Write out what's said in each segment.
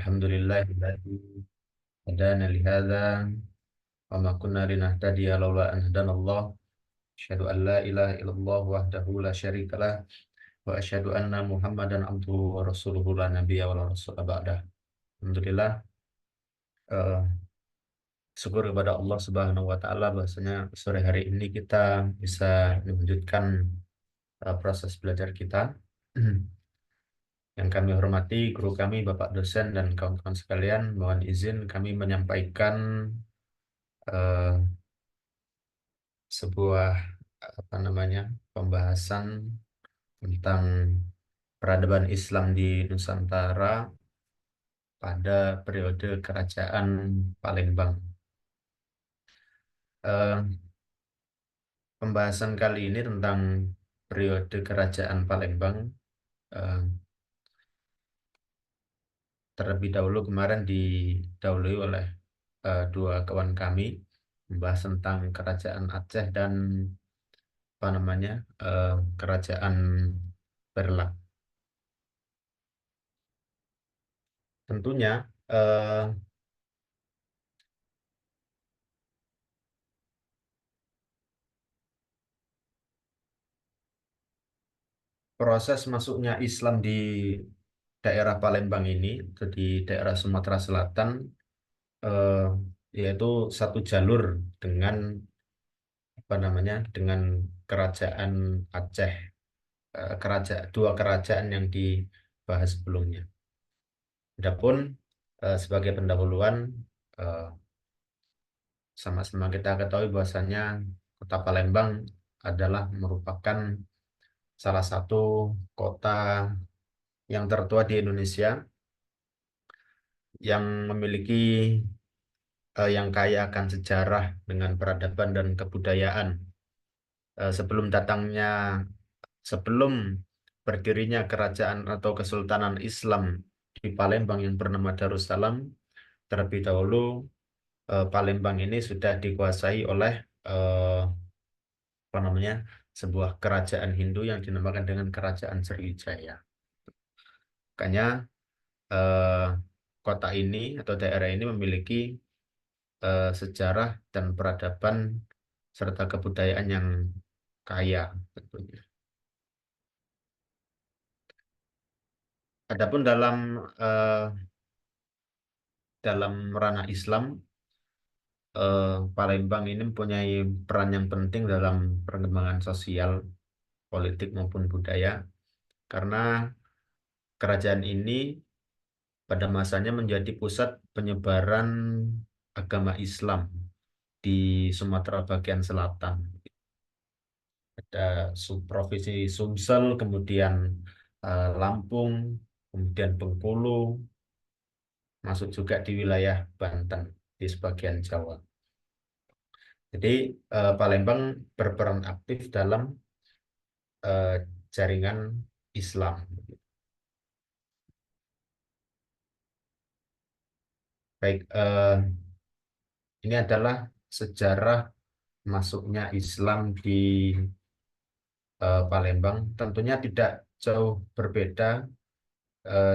Alhamdulillahilladzi hadana li hadza wa ma kunna linahtadiya laula an hadanallah. Asyhadu an la ilaha illallah wahdahu la syarikalah wa asyhadu anna Muhammadan abduhu wa rasuluhu la nabiyya wa la rasula ba'dah. Alhamdulillah, eh, syukur kepada Allah Subhanahu wa taala bahwasanya sore hari ini kita bisa melanjutkan proses belajar kita. Yang kami hormati guru kami, Bapak dosen dan kawan-kawan sekalian, mohon izin kami menyampaikan eh, sebuah pembahasan tentang peradaban Islam di Nusantara pada periode Kerajaan Palembang. Eh, Pembahasan kali ini tentang periode Kerajaan Palembang. Eh, Terlebih dahulu kemarin didahului oleh dua kawan kami membahas tentang Kerajaan Aceh dan eh, Kerajaan Berlak. Tentunya proses masuknya Islam di daerah Palembang ini atau di daerah Sumatera Selatan, eh, yaitu satu jalur dengan dengan Kerajaan Aceh, dua kerajaan yang dibahas sebelumnya. Adapun sebagai pendahuluan, eh, sama-sama kita ketahui bahwasanya Kota Palembang adalah merupakan salah satu kota yang tertua di Indonesia yang memiliki yang kaya akan sejarah dengan peradaban dan kebudayaan. Sebelum sebelum berdirinya kerajaan atau kesultanan Islam di Palembang yang bernama Darussalam, terlebih dahulu Palembang ini sudah dikuasai oleh eh, apa namanya sebuah kerajaan Hindu yang dinamakan dengan Kerajaan Sriwijaya. Makanya eh, kota ini atau daerah ini memiliki sejarah dan peradaban serta kebudayaan yang kaya tentunya. Adapun eh, dalam ranah Islam, Palembang ini mempunyai peran yang penting dalam perkembangan sosial, politik maupun budaya karena kerajaan ini pada masanya menjadi pusat penyebaran agama Islam di Sumatera bagian selatan. Ada Provinsi Sumsel, kemudian Lampung, kemudian Bengkulu, masuk juga di wilayah Banten di sebagian Jawa. Jadi Palembang berperan aktif dalam eh, jaringan Islam. Baik, ini adalah sejarah masuknya Islam di Palembang. Tentunya tidak jauh berbeda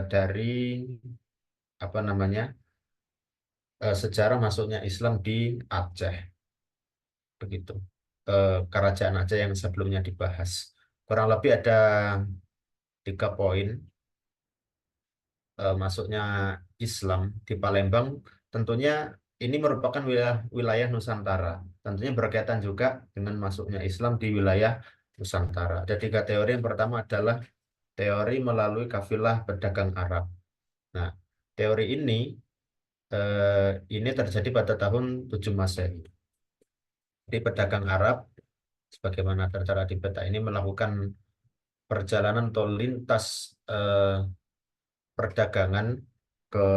dari apa namanya sejarah masuknya Islam di Aceh, begitu. Kerajaan Aceh yang sebelumnya dibahas. Kurang lebih ada 3 poin masuknya Islam di Palembang. Tentunya ini merupakan wilayah Nusantara. Tentunya berkaitan juga dengan masuknya Islam di wilayah Nusantara. Ada 3 teori. Yang pertama adalah teori melalui kafilah pedagang Arab. Nah, teori ini terjadi pada tahun 7 Masehi. Jadi pedagang Arab, sebagaimana tertera di peta ini, melakukan perjalanan atau lintas perdagangan ke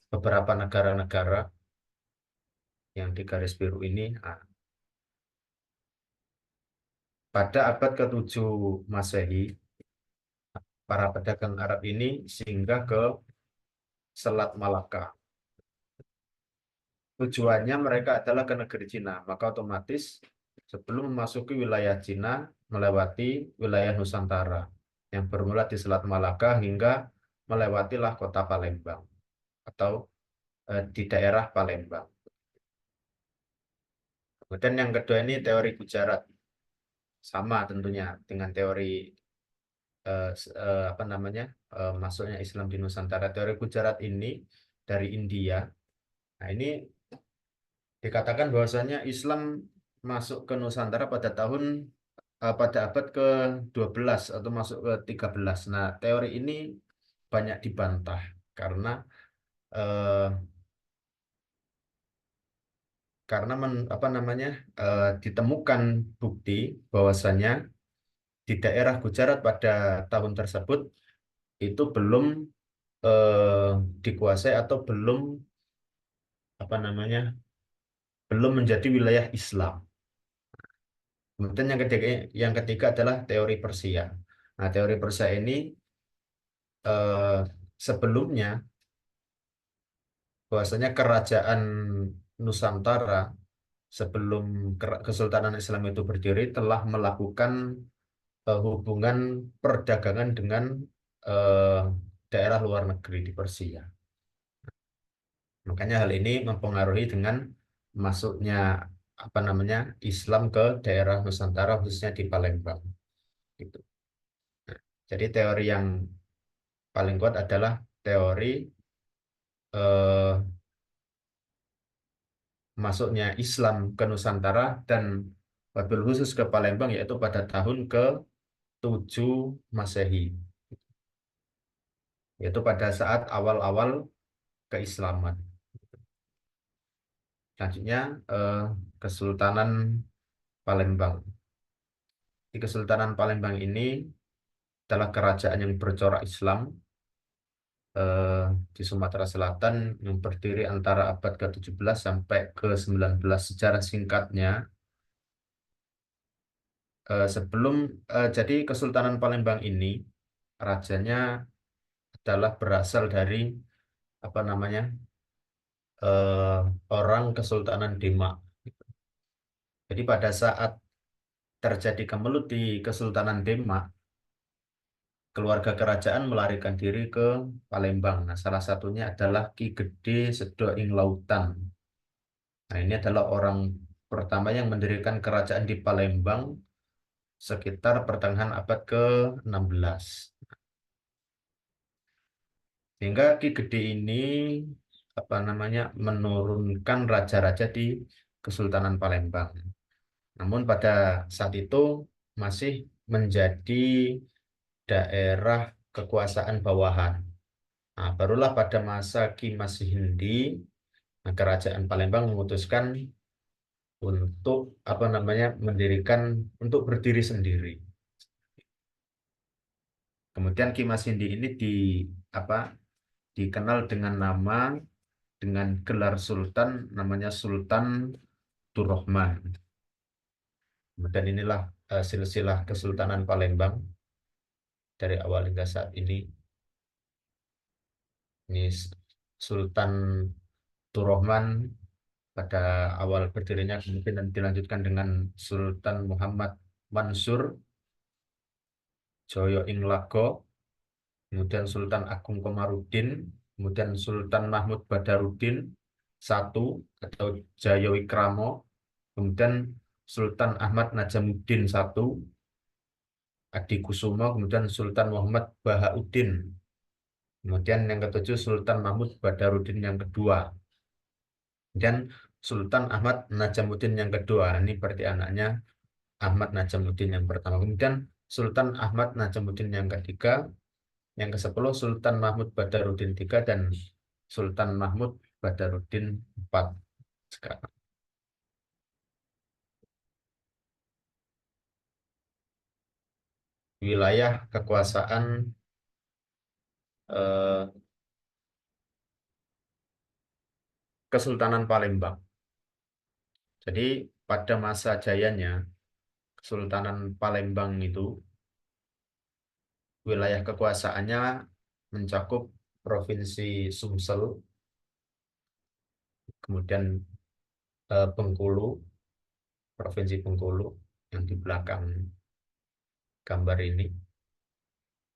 beberapa negara-negara yang di garis biru ini. Nah, pada abad ke-7 Masehi, para pedagang Arab ini singgah ke Selat Malaka. Tujuannya mereka adalah ke negeri Cina, maka otomatis sebelum memasuki wilayah Cina, melewati wilayah Nusantara yang bermula di Selat Malaka hingga melewatilah kota Palembang. atau di daerah Palembang. Kemudian yang kedua ini teori Gujarat, sama tentunya dengan teori apa namanya masuknya Islam di Nusantara. Teori Gujarat ini dari India. Nah, ini dikatakan bahwasanya Islam masuk ke Nusantara pada abad ke-12 atau masuk ke-13. Nah, teori ini banyak dibantah karena eh, apa namanya ditemukan bukti bahwasanya di daerah Gujarat pada tahun tersebut itu belum eh, dikuasai atau apa namanya belum menjadi wilayah Islam. Kemudian yang ketiga adalah teori Persia. Nah, teori Persia ini sebelumnya bahwasanya kerajaan Nusantara sebelum Kesultanan Islam itu berdiri telah melakukan hubungan perdagangan dengan eh, daerah luar negeri di Persia. Makanya hal ini mempengaruhi dengan masuknya apa namanya Islam ke daerah Nusantara khususnya di Palembang. Gitu. Jadi teori yang paling kuat adalah teori eh, masuknya Islam ke Nusantara dan wabil khusus ke Palembang yaitu pada tahun ke-7 Masehi, yaitu pada saat awal-awal keislaman. Selanjutnya eh, Kesultanan Palembang. Di Kesultanan Palembang ini adalah kerajaan yang bercorak Islam eh, di Sumatera Selatan yang berdiri antara abad ke-17 sampai ke-19. Sejarah singkatnya, jadi Kesultanan Palembang ini rajanya adalah berasal dari apa namanya eh, orang Kesultanan Demak. Jadi pada saat terjadi kemelut di Kesultanan Demak, keluarga kerajaan melarikan diri ke Palembang. Nah, salah satunya adalah Ki Gede Sedo Ing Lautan. Nah, ini adalah orang pertama yang mendirikan kerajaan di Palembang sekitar pertengahan abad ke-16. Sehingga Ki Gede ini apa namanya menurunkan raja-raja di Kesultanan Palembang. Namun pada saat itu masih menjadi daerah kekuasaan bawahan. Nah, barulah pada masa Ki Masih Hindi, nah, Kerajaan Palembang memutuskan untuk apa namanya untuk berdiri sendiri. Kemudian Ki Mas Hindi ini apa dikenal dengan gelar sultan namanya Sultan Turrohman. Kemudian inilah silsilah Kesultanan Palembang dari awal hingga saat ini. Ini Sultan Turrohman pada awal berdirinya kemudian dilanjutkan dengan Sultan Muhammad Mansur Joyo Ing Lago, kemudian Sultan Agung Komarudin, kemudian Sultan Mahmud Badarudin satu atau Jayawikramo, kemudian Sultan Ahmad Najamuddin satu, Adi Kusumo, kemudian Sultan Muhammad Bahauddin, kemudian yang ketujuh Sultan Mahmud Badarudin yang kedua, dan Sultan Ahmad Najamuddin yang kedua. Ini berarti anaknya Ahmad Najamuddin yang pertama. Kemudian Sultan Ahmad Najamuddin yang ketiga, yang ke-10 Sultan Mahmud Badarudin III dan Sultan Mahmud Badarudin IV sekarang. Wilayah kekuasaan eh, Kesultanan Palembang. Jadi pada masa jayanya Kesultanan Palembang itu wilayah kekuasaannya mencakup Provinsi Sumsel, kemudian Bengkulu, Provinsi Bengkulu yang di belakang gambar ini,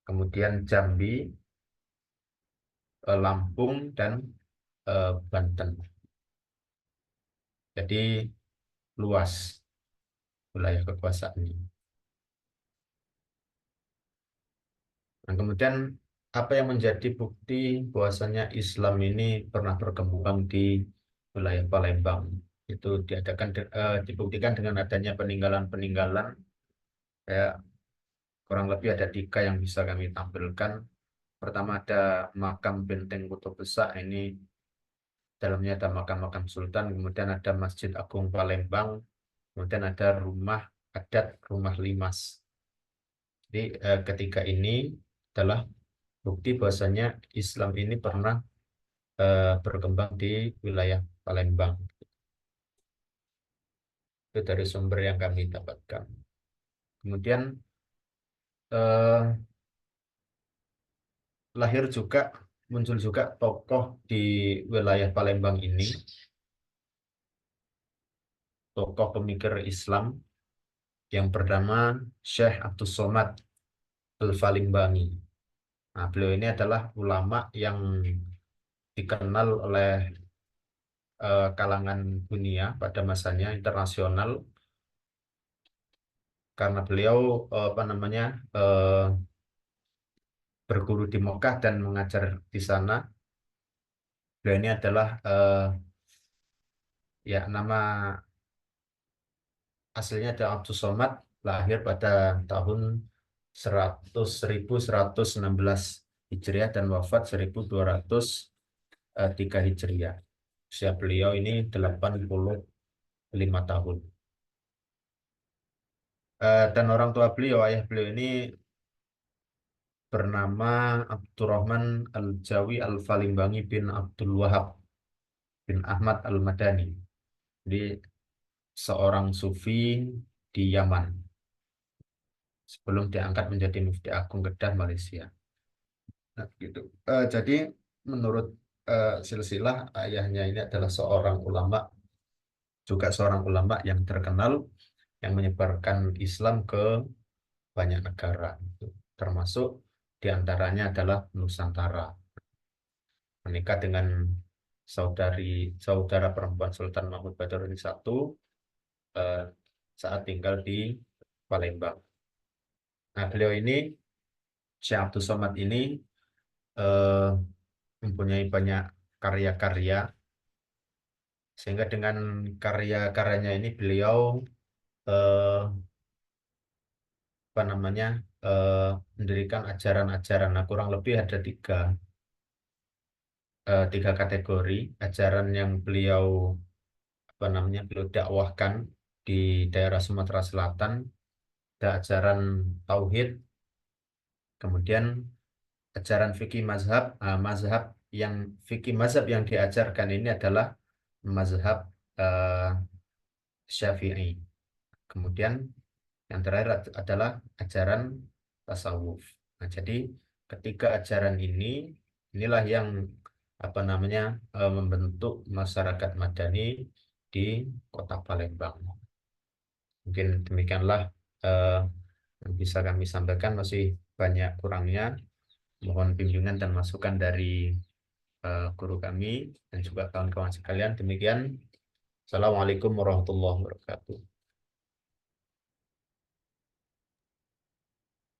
kemudian Jambi, Lampung, dan Banten. Jadi luas wilayah kekuasaannya. Nah, kemudian apa yang menjadi bukti bahwasanya Islam ini pernah berkembang di wilayah Palembang? Itu dibuktikan dengan adanya peninggalan-peninggalan, ya, kurang lebih ada tiga yang bisa kami tampilkan. Pertama ada makam Benteng Kutub Besak, ini dalamnya ada makam-makam sultan, kemudian ada Masjid Agung Palembang, kemudian ada rumah adat Rumah Limas. Jadi ketiga ini adalah bukti bahwasanya Islam ini pernah berkembang di wilayah Palembang. Itu dari sumber yang kami dapatkan. Kemudian eh, lahir juga, muncul juga tokoh di wilayah Palembang ini, tokoh pemikir Islam yang bernama Syekh Abdus Somad Al-Falimbangi. Nah, beliau ini adalah ulama yang dikenal oleh kalangan dunia pada masanya, internasional, karena beliau apa namanya eh, berguru di Mekah dan mengajar di sana. Beliau ini adalah ya, nama aslinya adalah Abdus Somad, lahir pada tahun 1116 Hijriah dan wafat 1203 Hijriah. Usia beliau ini 85 tahun. Dan orang tua beliau, ayah beliau ini bernama Abdurrahman Al-Jawi Al-Falimbangi bin Abdul Wahab bin Ahmad Al-Madani. Jadi seorang sufi di Yaman sebelum diangkat menjadi Mufti Agung Kedah Malaysia. Nah, gitu. Jadi menurut silsilah, ayahnya ini adalah seorang ulama, juga seorang ulama yang terkenal yang menyebarkan Islam ke banyak negara, gitu. Termasuk diantaranya adalah Nusantara. Menikah dengan saudara perempuan Sultan Mahmud Badarudin I eh, saat tinggal di Palembang. Nah, beliau ini, Syekh Abdul Somad ini, eh, mempunyai banyak karya-karya, sehingga dengan karya-karyanya ini beliau eh, apa namanya eh, mendirikan ajaran-ajaran. Nah, kurang lebih ada tiga kategori ajaran yang beliau dakwahkan di daerah Sumatera Selatan. Ada ajaran tauhid, kemudian ajaran fikih mazhab. Mazhab yang fikih mazhab yang diajarkan ini adalah mazhab eh, Syafi'i. Kemudian yang terakhir adalah ajaran tasawuf. Nah, jadi ketiga ajaran inilah yang membentuk masyarakat Madani di Kota Palembang. Mungkin demikianlah eh, yang bisa kami sampaikan, masih banyak kurangnya. Mohon bimbingan dan masukan dari guru kami dan juga kawan-kawan sekalian. Demikian. Assalamualaikum warahmatullahi wabarakatuh.